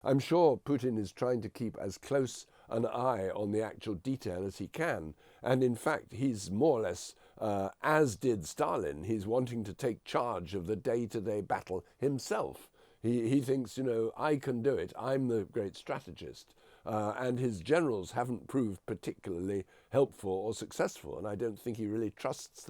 I'm sure Putin is trying to keep as close an eye on the actual detail as he can. And in fact, he's more or less, as did Stalin, he's wanting to take charge of the day-to-day battle himself. He thinks, I can do it. I'm the great strategist. And his generals haven't proved particularly helpful or successful. And I don't think he really trusts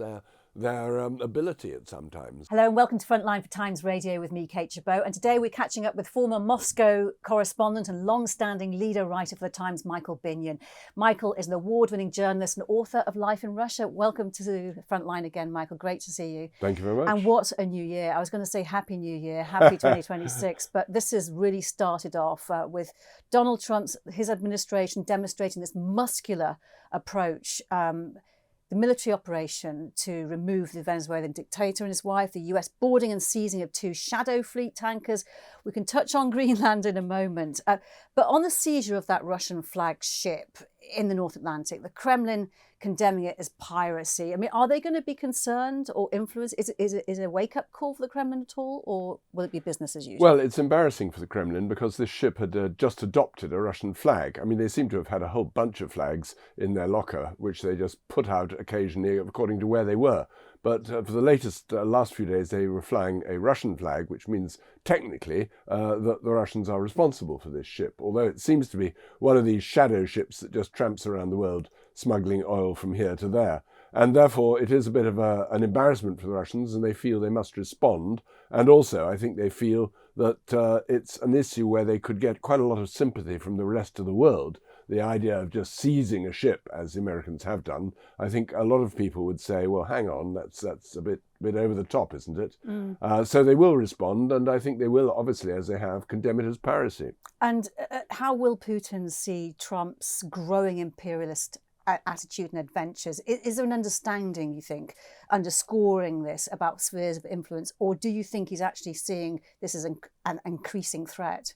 their ability at some times. Hello and welcome to Frontline for Times Radio with me, Kate Chabot. And today we're catching up with former Moscow correspondent and long-standing leader writer for the Times, Michael Binyon. Michael is an award-winning journalist and author of Life in Russia. Welcome to Frontline again, Michael. Great to see you. Thank you very much. And what a new year. I was going to say Happy New Year, Happy 2026, but this has really started off with Donald Trump's, his administration demonstrating this muscular approach. The military operation to remove the Venezuelan dictator and his wife, the US boarding and seizing of 2 Shadow Fleet tankers. We can touch on Greenland in a moment. But on the seizure of that Russian flagged ship in the North Atlantic, the Kremlin condemning it as piracy. I mean, are they going to be concerned or influenced? Is it a wake-up call for the Kremlin at all, or will it be business as usual? Well, it's embarrassing for the Kremlin because this ship had just adopted a Russian flag. I mean, they seem to have had a whole bunch of flags in their locker, which they just put out occasionally according to where they were. But for the last few days, they were flying a Russian flag, which means technically that the Russians are responsible for this ship, although it seems to be one of these shadow ships that just tramps around the world smuggling oil from here to there. And therefore, it is a bit of an embarrassment for the Russians, and they feel they must respond. And also, I think they feel that it's an issue where they could get quite a lot of sympathy from the rest of the world. The idea of just seizing a ship, as the Americans have done, I think a lot of people would say, well, hang on, that's a bit over the top, isn't it? So they will respond, and I think they will, obviously, as they have, condemn it as piracy. And how will Putin see Trump's growing imperialist attitude and adventures? Is there an understanding, you think, underscoring this about spheres of influence, or do you think he's actually seeing this as an increasing threat?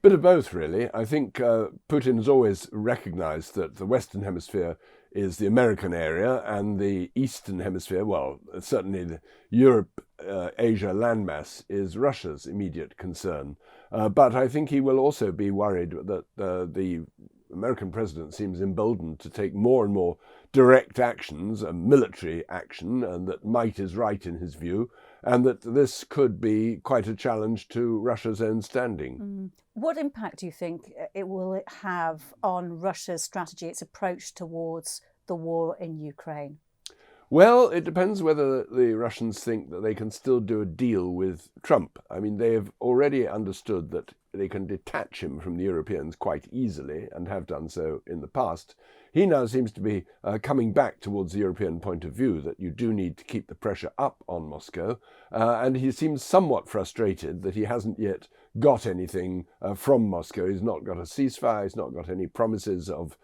Bit of both, really. I think Putin has always recognized that the Western Hemisphere is the American area and the Eastern Hemisphere, well, certainly the Europe-Asia landmass is Russia's immediate concern. But I think he will also be worried that the American president seems emboldened to take more and more direct actions, military action, and that might is right in his view, and that this could be quite a challenge to Russia's own standing. What impact do you think it will have on Russia's strategy, its approach towards the war in Ukraine? Well, it depends whether the Russians think that they can still do a deal with Trump. I mean, they have already understood that they can detach him from the Europeans quite easily and have done so in the past. He now seems to be coming back towards the European point of view that you do need to keep the pressure up on Moscow. And he seems somewhat frustrated that he hasn't yet got anything from Moscow. He's not got a ceasefire. He's not got any promises of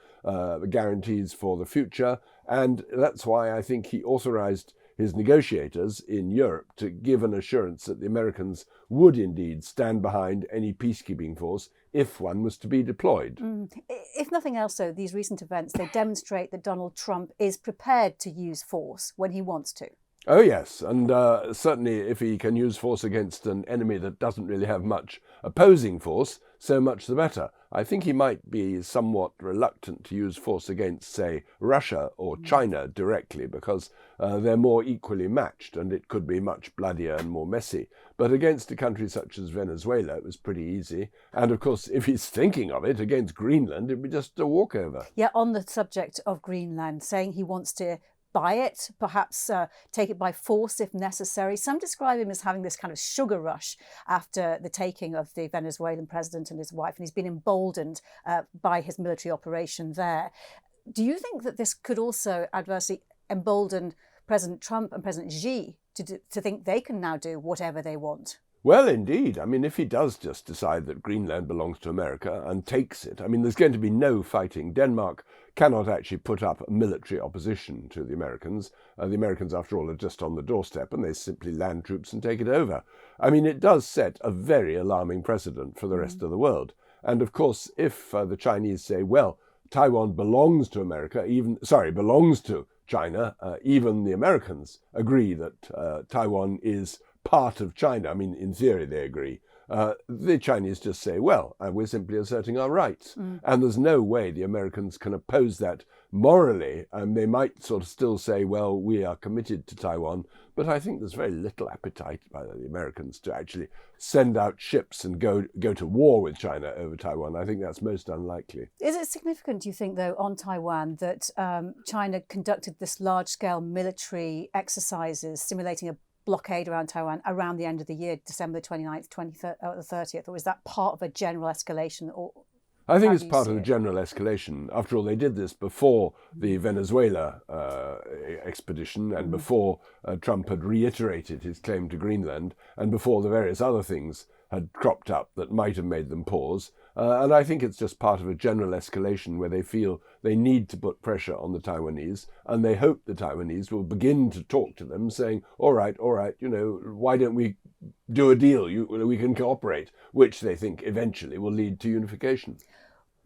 guarantees for the future. And that's why I think he authorized his negotiators in Europe to give an assurance that the Americans would indeed stand behind any peacekeeping force if one was to be deployed. If nothing else, though, these recent events, they demonstrate that Donald Trump is prepared to use force when he wants to. Oh, yes. And certainly if he can use force against an enemy that doesn't really have much opposing force, so much the better. I think he might be somewhat reluctant to use force against, say, Russia or China directly because they're more equally matched and it could be much bloodier and more messy. But against a country such as Venezuela, it was pretty easy. And of course, if he's thinking of it against Greenland, it'd be just a walkover. Yeah, on the subject of Greenland, saying he wants to buy it, perhaps take it by force if necessary. Some describe him as having this kind of sugar rush after the taking of the Venezuelan president and his wife, and he's been emboldened by his military operation there. Do you think that this could also adversely embolden President Trump and President Xi to think they can now do whatever they want? Well, indeed. I mean, if he does just decide that Greenland belongs to America and takes it, I mean, there's going to be no fighting. Denmark cannot actually put up military opposition to the Americans. The Americans, after all, are just on the doorstep and they simply land troops and take it over. I mean, it does set a very alarming precedent for the rest of the world. And of course, if the Chinese say, well, Taiwan belongs to belongs to China, even the Americans agree that Taiwan is part of China. I mean, in theory, they agree. the Chinese just say, well, we're simply asserting our rights. And there's no way the Americans can oppose that morally. And they might sort of still say, well, we are committed to Taiwan. But I think there's very little appetite by the Americans to actually send out ships and go to war with China over Taiwan. I think that's most unlikely. Is it significant, do you think, though, on Taiwan that China conducted this large-scale military exercises simulating a blockade around Taiwan around the end of the year, December 29th, 30th? Or is that part of a general escalation? Or I think it's part of the general escalation. After all, they did this before the Venezuela expedition and before Trump had reiterated his claim to Greenland and before the various other things had cropped up that might have made them pause. And I think it's just part of a general escalation where they feel they need to put pressure on the Taiwanese, and they hope the Taiwanese will begin to talk to them saying, all right, why don't we do a deal? We can cooperate, which they think eventually will lead to unification.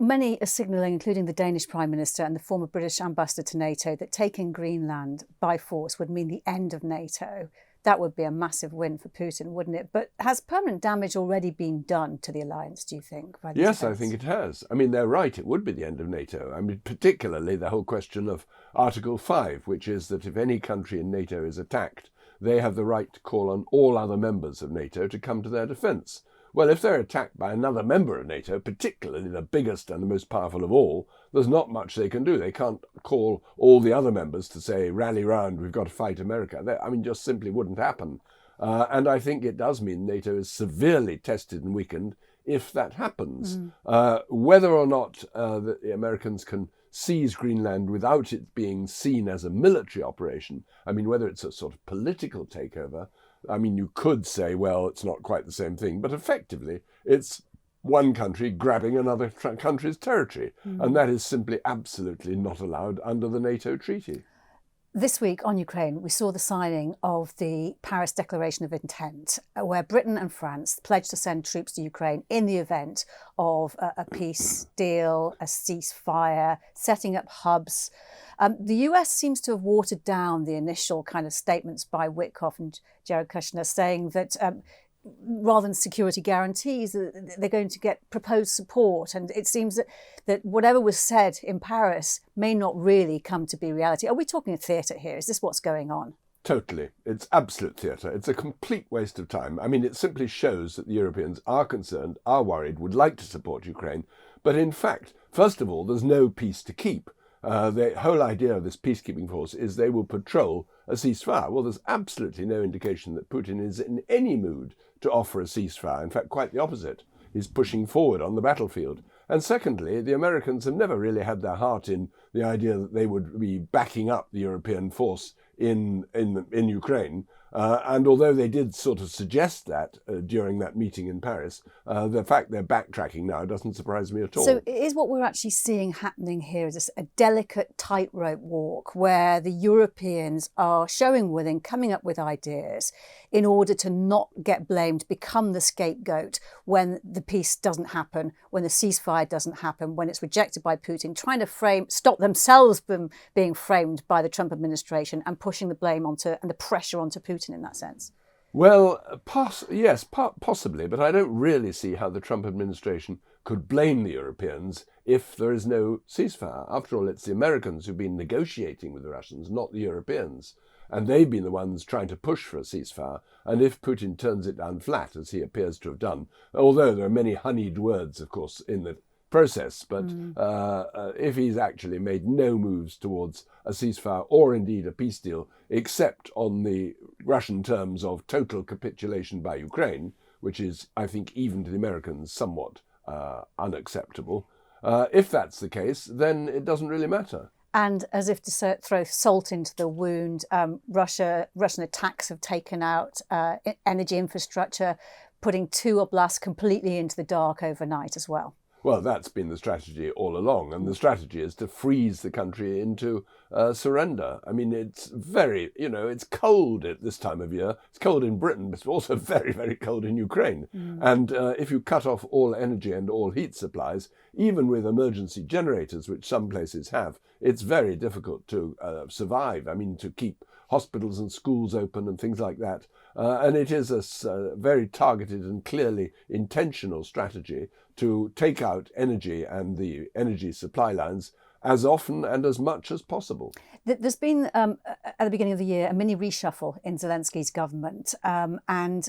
Many are signalling, including the Danish Prime Minister and the former British ambassador to NATO, that taking Greenland by force would mean the end of NATO. That would be a massive win for Putin, wouldn't it? But has permanent damage already been done to the alliance, do you think? By yes, I think it has. I mean, they're right. It would be the end of NATO. I mean, particularly the whole question of Article 5, which is that if any country in NATO is attacked, they have the right to call on all other members of NATO to come to their defence. Well, if they're attacked by another member of NATO, particularly the biggest and the most powerful of all, there's not much they can do. They can't call all the other members to say, rally round, we've got to fight America. Just simply wouldn't happen. And I think it does mean NATO is severely tested and weakened if that happens. Whether or not the Americans can seize Greenland without it being seen as a military operation, whether it's a sort of political takeover, you could say, well, it's not quite the same thing, but effectively it's one country grabbing another country's territory, and that is simply absolutely not allowed under the NATO treaty. This week on Ukraine, we saw the signing of the Paris Declaration of Intent, where Britain and France pledged to send troops to Ukraine in the event of a peace deal, a ceasefire, setting up hubs. The US seems to have watered down the initial kind of statements by Witkoff and Jared Kushner saying that rather than security guarantees, they're going to get proposed support. And it seems that whatever was said in Paris may not really come to be reality. Are we talking a theatre here? Is this what's going on? Totally. It's absolute theatre. It's a complete waste of time. It simply shows that the Europeans are concerned, are worried, would like to support Ukraine. But in fact, first of all, there's no peace to keep. The whole idea of this peacekeeping force is they will patrol a ceasefire. Well, there's absolutely no indication that Putin is in any mood to offer a ceasefire. In fact, quite the opposite. He's pushing forward on the battlefield. And secondly, the Americans have never really had their heart in the idea that they would be backing up the European force in Ukraine. And although they did sort of suggest that during that meeting in Paris, the fact they're backtracking now doesn't surprise me at all. So is what we're actually seeing happening here is a delicate tightrope walk where the Europeans are showing willing, coming up with ideas in order to not get blamed, become the scapegoat when the peace doesn't happen, when the ceasefire doesn't happen, when it's rejected by Putin, trying to stop themselves from being framed by the Trump administration and pushing the blame onto and the pressure onto Putin in that sense? Well, yes, possibly, but I don't really see how the Trump administration could blame the Europeans if there is no ceasefire. After all, it's the Americans who've been negotiating with the Russians, not the Europeans. And they've been the ones trying to push for a ceasefire. And if Putin turns it down flat, as he appears to have done, although there are many honeyed words, of course, in the process, but if he's actually made no moves towards a ceasefire or indeed a peace deal, except on the Russian terms of total capitulation by Ukraine, which is, I think, even to the Americans, somewhat unacceptable, if that's the case, then it doesn't really matter. And as if to throw salt into the wound, Russian attacks have taken out energy infrastructure, putting 2 oblasts completely into the dark overnight as well. Well, that's been the strategy all along, and the strategy is to freeze the country into surrender. It's very, it's cold at this time of year. It's cold in Britain, but it's also very, very cold in Ukraine. And if you cut off all energy and all heat supplies, even with emergency generators, which some places have, it's very difficult to survive. To keep hospitals and schools open and things like that. And it is a very targeted and clearly intentional strategy to take out energy and the energy supply lines as often and as much as possible. There's been, at the beginning of the year, a mini reshuffle in Zelensky's government, and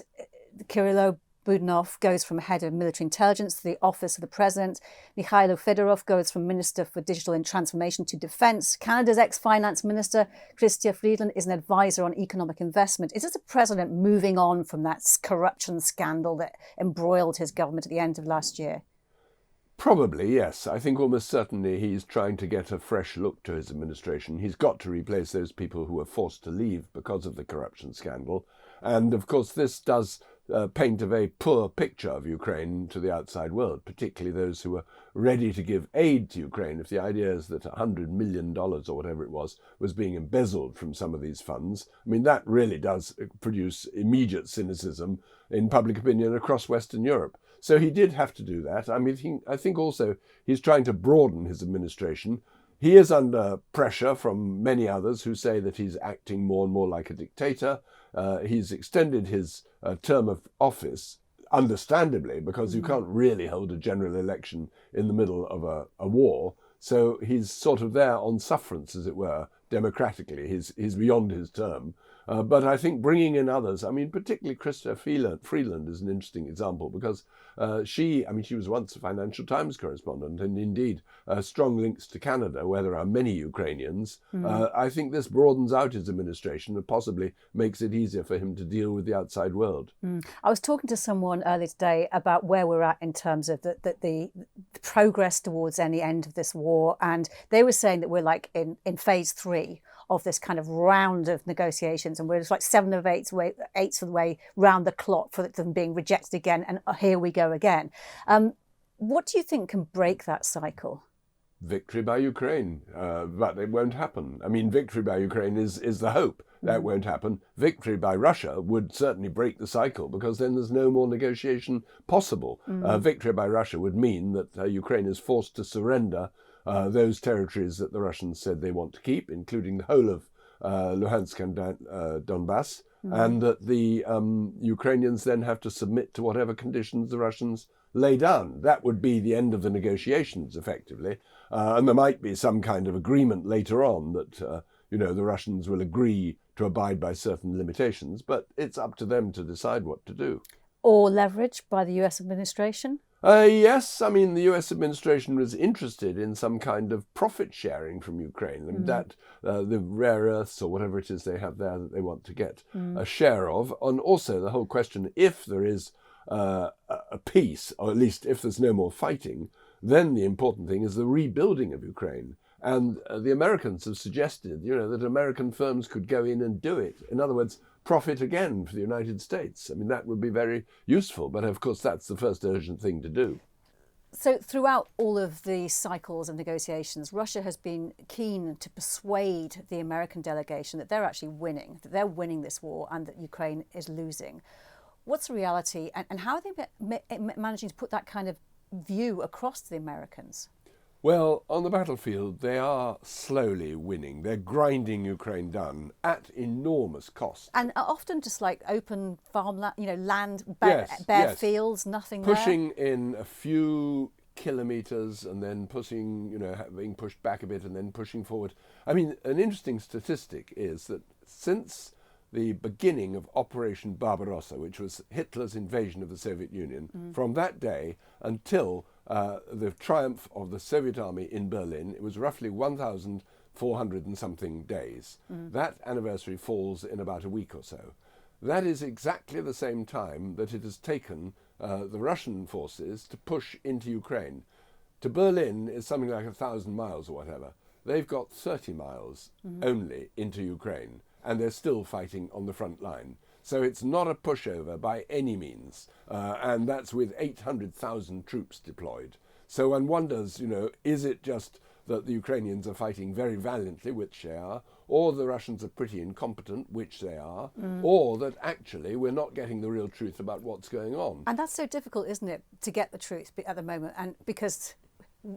Kirill Budanov goes from head of military intelligence to the office of the president. Mikhailo Fedorov goes from minister for digital and transformation to defence. Canada's ex-finance minister, Chrystia Freeland, is an advisor on economic investment. Is this a president moving on from that corruption scandal that embroiled his government at the end of last year? Probably, yes. I think almost certainly he's trying to get a fresh look to his administration. He's got to replace those people who were forced to leave because of the corruption scandal. And of course, this does paint a very poor picture of Ukraine to the outside world, particularly those who are ready to give aid to Ukraine. If the idea is that $100 million or whatever it was being embezzled from some of these funds, I mean, that really does produce immediate cynicism in public opinion across Western Europe. So he did have to do that. I mean, I think also he's trying to broaden his administration. He is under pressure from many others who say that he's acting more and more like a dictator. He's extended his term of office, understandandly, because you can't really hold a general election in the middle of a war. So he's sort of there on sufferance, as it were, democratically. He's beyond his term. But I think bringing in others, I mean, particularly Chrystia Freeland is an interesting example because she was once a Financial Times correspondent and indeed strong links to Canada, where there are many Ukrainians. I think this broadens out his administration and possibly makes it easier for him to deal with the outside world. I was talking to someone earlier today about where we're at in terms of the progress towards any end of this war. And they were saying that we're like in phase 3 of this kind of round of negotiations, and we're just like 7 of 8 of the way round the clock for them being rejected again, and here we go again. What do you think can break that cycle? Victory by Ukraine, but it won't happen. I mean, victory by Ukraine is the hope. That won't happen. Victory by Russia would certainly break the cycle because then there's no more negotiation possible. Victory by Russia would mean that Ukraine is forced to surrender those territories that the Russians said they want to keep, including the whole of Luhansk and Donbass, and that the Ukrainians then have to submit to whatever conditions the Russians lay down. That would be the end of the negotiations, effectively. And there might be some kind of agreement later on that, the Russians will agree to abide by certain limitations, but it's up to them to decide what to do. Or leverage by the US administration? Yes, I mean, the US administration was interested in some kind of profit sharing from Ukraine, and that the rare earths or whatever it is they have there that they want to get a share of. And also the whole question, if there is a peace, or at least if there's no more fighting, then the important thing is the rebuilding of Ukraine. And the Americans have suggested, that American firms could go in and do it. In other words, profit again for the United States. I mean, that would be very useful. But of course, that's the first urgent thing to do. So throughout all of the cycles of negotiations, Russia has been keen to persuade the American delegation that they're actually winning, that they're winning this war and that Ukraine is losing. What's the reality, and how are they managing to put that kind of view across to the Americans? Well, on the battlefield, they are slowly winning. They're grinding Ukraine down at enormous cost. And often just like open farmland, land, bare fields, nothing pushing in a few kilometers and then pushing, being pushed back a bit and then pushing forward. I mean, an interesting statistic is that since the beginning of Operation Barbarossa, which was Hitler's invasion of the Soviet Union, from that day until the triumph of the Soviet army in Berlin, it was roughly 1,400 and something days. That anniversary falls in about a week or so. That is exactly the same time that it has taken the Russian forces to push into Ukraine. To Berlin is something like 1,000 miles or whatever. They've got 30 miles only into Ukraine, and they're still fighting on the front line. So it's not a pushover by any means, and that's with 800,000 troops deployed. So one wonders, is it just that the Ukrainians are fighting very valiantly, which they are, or the Russians are pretty incompetent, which they are, or that actually we're not getting the real truth about what's going on. And that's so difficult, isn't it, to get the truth at the moment, and because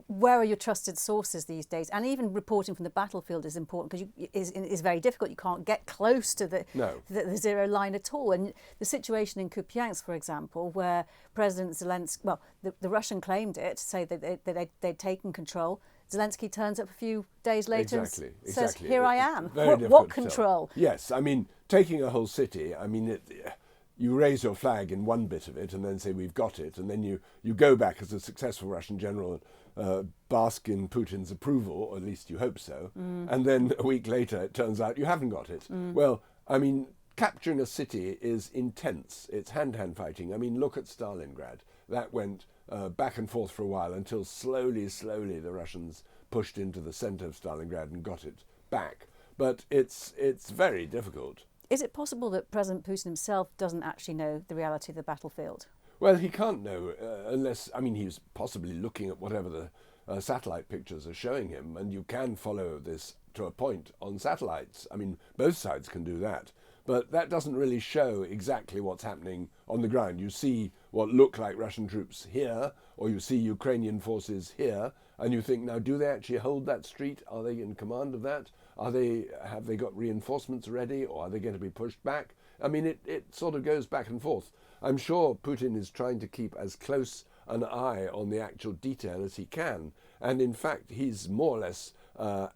where are your trusted sources these days? And even reporting from the battlefield is important because is very difficult. You can't get close to the zero line at all. And the situation in Kupiansk, for example, where President Zelensky, well, the Russian claimed it, to say that they'd taken control. Zelensky turns up a few days later and says, "Here I am." What control? Yes, I mean, taking a whole city, I mean, you raise your flag in one bit of it and then say, "We've got it," and then you go back as a successful Russian general and bask in Putin's approval, or at least you hope so, and then a week later it turns out you haven't got it. Well, I mean, capturing a city is intense. It's hand-to-hand fighting. I mean, look at Stalingrad. That went back and forth for a while until slowly the Russians pushed into the center of Stalingrad and got it back. But it's very difficult. Is it possible that President Putin himself doesn't actually know the reality of the battlefield? Well, he can't know unless, I mean, he's possibly looking at whatever the satellite pictures are showing him, and you can follow this to a point on satellites. I mean, both sides can do that. But that doesn't really show exactly what's happening on the ground. You see what look like Russian troops here, or you see Ukrainian forces here, and you think, now, do they actually hold that street? Are they in command of that? Have they got reinforcements ready, or are they going to be pushed back? I mean, it sort of goes back and forth. I'm sure Putin is trying to keep as close an eye on the actual detail as he can. And in fact, he's more or less,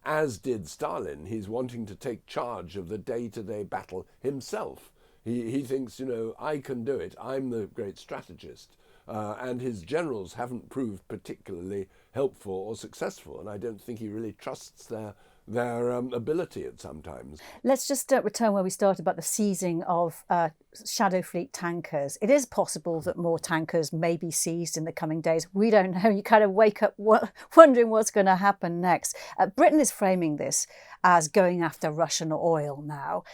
as did Stalin, he's wanting to take charge of the day-to-day battle himself. He thinks, I can do it. I'm the great strategist. And his generals haven't proved particularly helpful or successful. And I don't think he really trusts their ability at sometimes. Let's just return where we started about the seizing of Shadow Fleet tankers. It is possible that more tankers may be seized in the coming days. We don't know. You kind of wake up wondering what's going to happen next. Britain is framing this as going after Russian oil now.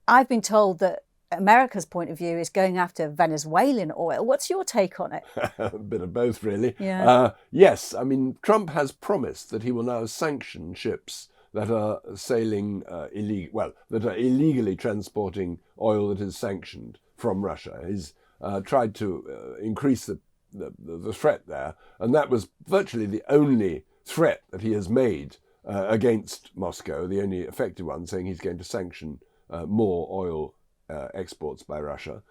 I've been told that America's point of view is going after Venezuelan oil. What's your take on it? A bit of both, really. Yeah. Yes, I mean, Trump has promised that he will now sanction ships that are sailing that are illegally transporting oil that is sanctioned from Russia. He's tried to increase the threat there, and that was virtually the only threat that he has made against Moscow, the only effective one, saying he's going to sanction more oil exports by Russia.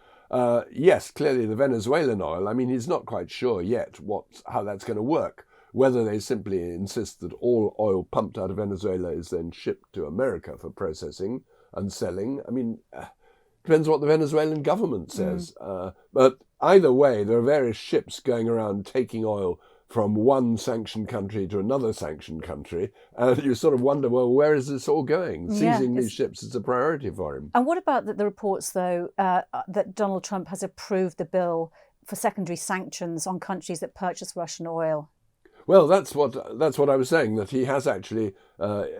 Yes, clearly the Venezuelan oil, I mean, he's not quite sure yet how that's going to work. Whether they simply insist that all oil pumped out of Venezuela is then shipped to America for processing and selling. I mean, depends what the Venezuelan government says. But either way, there are various ships going around taking oil from one sanctioned country to another sanctioned country. And you sort of wonder, well, where is this all going? Seizing these ships is a priority for him. And what about the reports, though, that Donald Trump has approved the bill for secondary sanctions on countries that purchase Russian oil? Well, that's what I was saying, that he has actually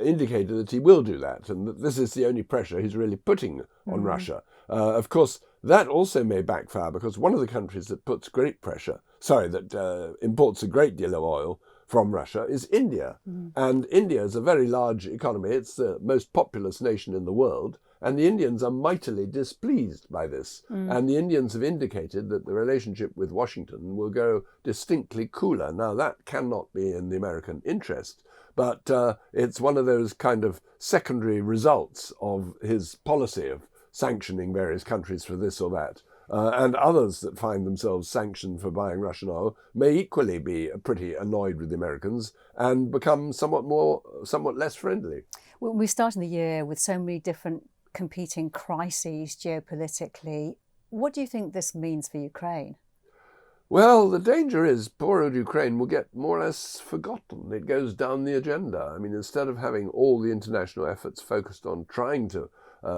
indicated that he will do that, and that this is the only pressure he's really putting on Russia. Of course, that also may backfire, because one of the countries that imports a great deal of oil from Russia is India. And India is a very large economy. It's the most populous nation in the world. And the Indians are mightily displeased by this. And the Indians have indicated that the relationship with Washington will go distinctly cooler. Now, that cannot be in the American interest, but it's one of those kind of secondary results of his policy of sanctioning various countries for this or that. And others that find themselves sanctioned for buying Russian oil may equally be pretty annoyed with the Americans and become somewhat less friendly. Well, we're starting the year with so many different competing crises geopolitically. What do you think this means for Ukraine? Well, the danger is poor old Ukraine will get more or less forgotten. It goes down the agenda. I mean, instead of having all the international efforts focused on trying to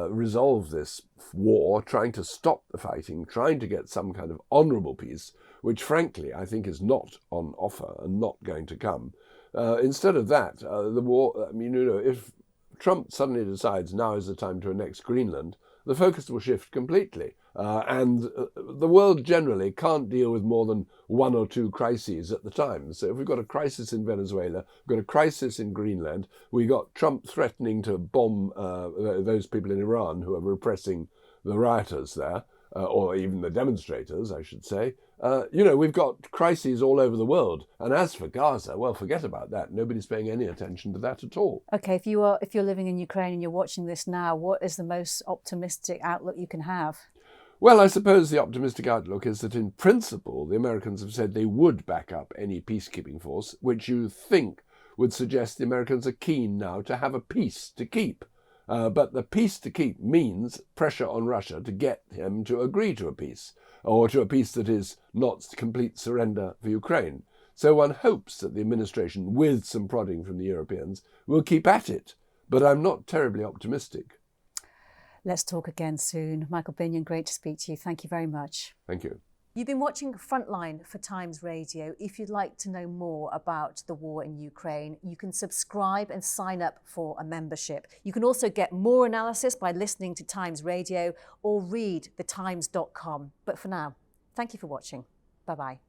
resolve this war, trying to stop the fighting, trying to get some kind of honourable peace, which frankly I think is not on offer and not going to come. Instead of that, the war, I mean, if Trump suddenly decides now is the time to annex Greenland, the focus will shift completely. And the world generally can't deal with more than one or two crises at the time. So if we've got a crisis in Venezuela, we've got a crisis in Greenland, we got Trump threatening to bomb those people in Iran who are repressing the rioters there, or even the demonstrators, I should say. We've got crises all over the world. And as for Gaza, well, forget about that. Nobody's paying any attention to that at all. Okay, if you're living in Ukraine and you're watching this now, what is the most optimistic outlook you can have? Well, I suppose the optimistic outlook is that in principle, the Americans have said they would back up any peacekeeping force, which you think would suggest the Americans are keen now to have a peace to keep. But the peace to keep means pressure on Russia to get him to agree to a peace, or to a peace that is not complete surrender for Ukraine. So one hopes that the administration, with some prodding from the Europeans, will keep at it. But I'm not terribly optimistic. Let's talk again soon. Michael Binyon, great to speak to you. Thank you very much. Thank you. You've been watching Frontline for Times Radio. If you'd like to know more about the war in Ukraine, you can subscribe and sign up for a membership. You can also get more analysis by listening to Times Radio or read thetimes.com. But for now, thank you for watching. Bye-bye.